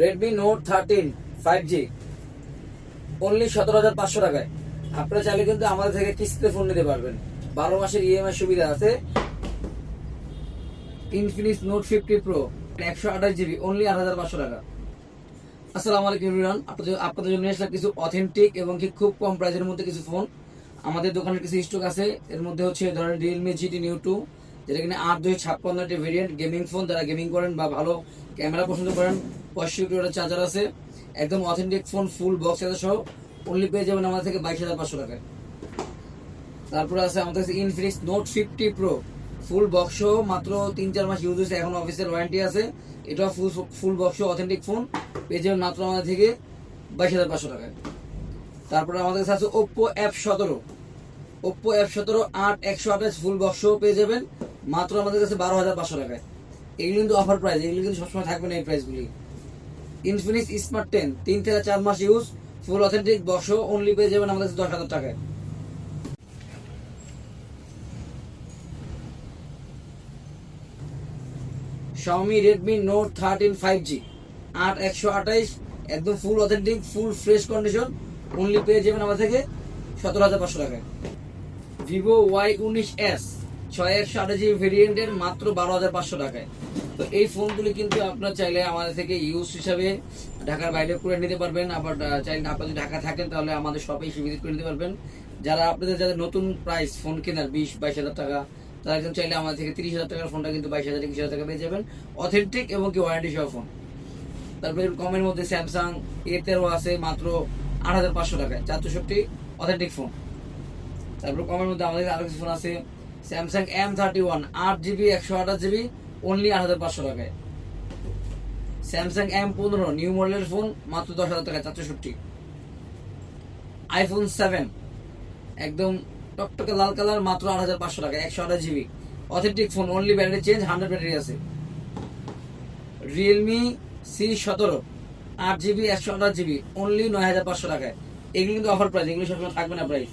Redmi note 13 5G only 17,500 টাকায়। আপনারা চাইলে কিন্তু আমাদের থেকে কিস্তিতে ফোন নিতে পারবেন। 12 মাসের ইএমআই সুবিধা আছে। Infinix note 50 pro 128GB only 8,500 টাকা। আসসালামু আলাইকুম এভরিওয়ান, আপনাদের জন্য আসলে কিছু অথেন্টিক এবং কি খুব কম প্রাইসের মধ্যে কিছু ফোন আমাদের দোকানে কিছু স্টক আছে। এর মধ্যে হচ্ছে ধরেন রিয়েলমি GT Neo 2, যেটা কিনা 8/256 ভেরিয়েন্ট গেমিং ফোন। যারা গেমিং করেন বা ভালো ক্যামেরা পছন্দ করেন, 65 চার্জার আছে, একদম অথেন্টিক ফোন, ফুল বক্স সাথে সহ অনলি পেয়ে যাবেন আমাদের থেকে 22,500 টাকায়। তারপরে আছে আমাদের কাছে Infinix note 50 pro full box মাত্র 3-4 মাস ইউজ হয়েছে, এখন অফিসের ওয়ারেন্টি আছে। এটা ফুল বক্স অথেন্টিক ফোন পেয়ে যাবেন মাত্র আমাদের থেকে 22,500 টাকায়। তারপরে আমাদের কাছে আছে ওপ্পো F17 8/128 ফুল বক্স পেয়ে যাবেন মাত্র আমাদের কাছে 12,500 টাকায়। এগুলো কিন্তু অফার প্রাইস, এগুলো কিন্তু সবসময় থাকবে না এই প্রাইসগুলি। ইনফিনিক্স স্মার্ট 10 3 থেকে 4 মাস use, full authentic box only পেয়ে যাবেন আমাদের কাছে 10,000 টাকায়। Xiaomi Redmi Note 13 5G 8/128 একদম ফুল authentic, full fresh condition only পেয়ে যাবেন আমাদের থেকে 17,500 টাকায়। Vivo Y19s 6/128GB ভেরিয়েন্টের মাত্র 12,500 টাকায়। তো এই ফোনগুলি কিন্তু আপনারা চাইলে আমাদের থেকে ইউজ হিসাবে ঢাকার বাইরে করে নিতে পারবেন। আবার চাইলে আপনারা যদি ঢাকা থাকেন তাহলে আমাদের শপে এসে ভিজিট করে নিতে পারবেন। যারা আপনাদের যাদের নতুন প্রাইস ফোন কেনার 20-22 হাজার টাকা, তারা একদম চাইলে আমাদের থেকে 30,000 টাকার ফোনটা কিন্তু 22,000-21,000 টাকা পেয়ে যাবেন, অথেন্টিক এবং কি ওয়ারেন্টি সহ ফোন। তারপরে কমের মধ্যে স্যামসাং A13 আছে মাত্র 8,500 টাকায়, 464 অথেন্টিক ফোন। তারপর কমের মধ্যে আমাদের আরো কিছু ফোন আছে, Samsung M31 8GB 128GB only 8,500 টাকায়। স্যামসাং M15 নিউ মডেলের ফোন মাত্র 10,000 টাকায়, 464। আইফোন 7 একদম টকটকে লাল কালার মাত্র 8,500 টাকা, 128GB authentic phone, only battery change, 100 battery আছে। Realme C17 8GB 128GB only 9,500 টাকায়। এগুলো কিন্তু অফার প্রাইস, এগুলো সবসময় থাকবে না price.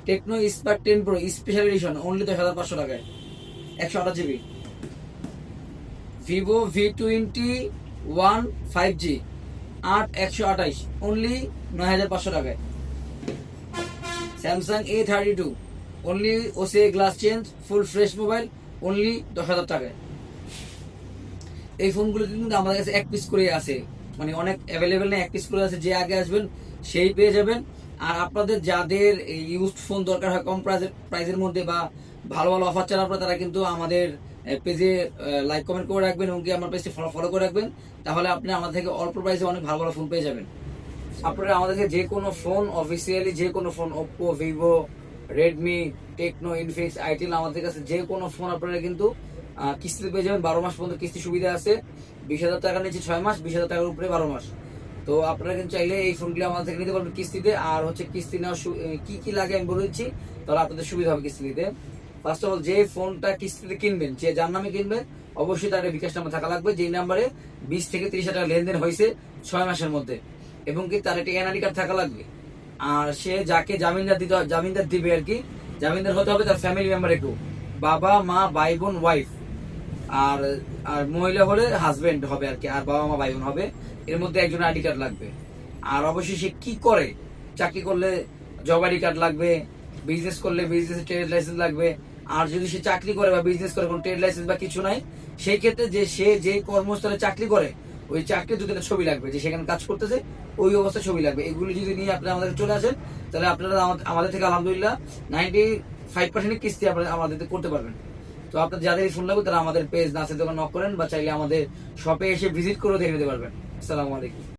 Tecno Spark 10 pro special edition only 10,500 টাকায়, 128GB। Vivo V21 5G 8/128 only 9,500 টাকায়। Samsung A32 only OCA glass change, full fresh mobile only 10,000 টাকায়। এই ফোনগুলো কিন্তু আমাদের কাছে এক পিস করে আছে, মানে অনেক অ্যাভেলেবেল নেই, এক পিস করে আছে। যে আগে আসবেন সেই পেয়ে যাবেন। আর আপনাদের যাদের ইউজড ফোন দরকার হয় কম প্রাইসের মধ্যে বা ভালো ভালো অফার চান আপনারা, তারা কিন্তু আমাদের পেজে লাইক কমেন্ট করে রাখবেন এবং কি আমার পেজটি ফলো করে রাখবেন। তাহলে আপনি আমাদের থেকে অল্প প্রাইসে অনেক ভালো ভালো ফোন পেয়ে যাবেন। আপনারা আমাদের থেকে যে কোনো ফোন, অফিসিয়ালি যে কোনো phone, Oppo, Vivo, Redmi, Tecno, Infinix, itel, আমাদের কাছে যে কোনো ফোন আপনারা কিন্তু কিস্তিতে পেয়ে যাবেন। 12 মাস পর্যন্ত কিস্তি সুবিধা আছে। 20,000 টাকার নিচে 6 মাস, 20,000 টাকার উপরে 12 মাস। তো আপনারা কিন্তু চাইলে এই ফোনগুলো আমাদের থেকে নিতে পারবেন কিস্তিতে। আর হচ্ছে কিস্তি নেওয়ার কি কি লাগে আমি বলে দিচ্ছি, তাহলে আপনাদের সুবিধা হবে কিস্তি নিতে। ফার্স্ট অফ অল, যে ফোনটা কিস্তিতে কিনবেন, যে যার নামে কিনবেন, অবশ্যই তার বিকাশ নাম্বার থাকা লাগবে, যেই নাম্বারে 20 থেকে 30 টাকা লেনদেন হয়েছে 6 মাসের মধ্যে, এবং কি তার একটা এনআইডি কার্ড থাকা লাগবে। আর সে যাকে জামিনদার দিবে আর কি, জামিনদার হতে হবে তার ফ্যামিলি মেম্বার একটু, বাবা মা ভাই বোন ওয়াইফ, আর আর মহিলা হলে হাজবেন্ড হবে আর কি, আর বাবা মা ভাই বোন হবে। এর মধ্যে একজন আইডি কার্ড লাগবে। আর অবশ্যই সে কি করে, চাকরি করলে জব আইডি কার্ড লাগবে, বিজনেস করলে বিজনেস ট্রেড লাইসেন্স লাগবে। আর যদি সে চাকরি করে বা বিজনেস করে, কোনো ট্রেড লাইসেন্স বা কিছু নাই, সেই ক্ষেত্রে যে সে যে কর্মস্থলে চাকরি করে ওই চাকরির দুটো ছবি লাগবে, যে সেখানে কাজ করতেছে ওই অবস্থায় ছবি লাগবে। এগুলি যদি নিয়ে আপনারা আমাদের চলে আসেন, তাহলে আপনারা আমাদের থেকে আলহামদুলিল্লাহ 95% কিস্তি আপনারা আমাদের করতে পারবেন। তো আপনার যাদের ফোন লাগবে তারা আমাদের পেজ নাসের দোকান নক করেন, বা চাইলে আমাদের শপে এসে ভিজিট করে দেখে নিতে পারবেন। আসসালামু আলাইকুম।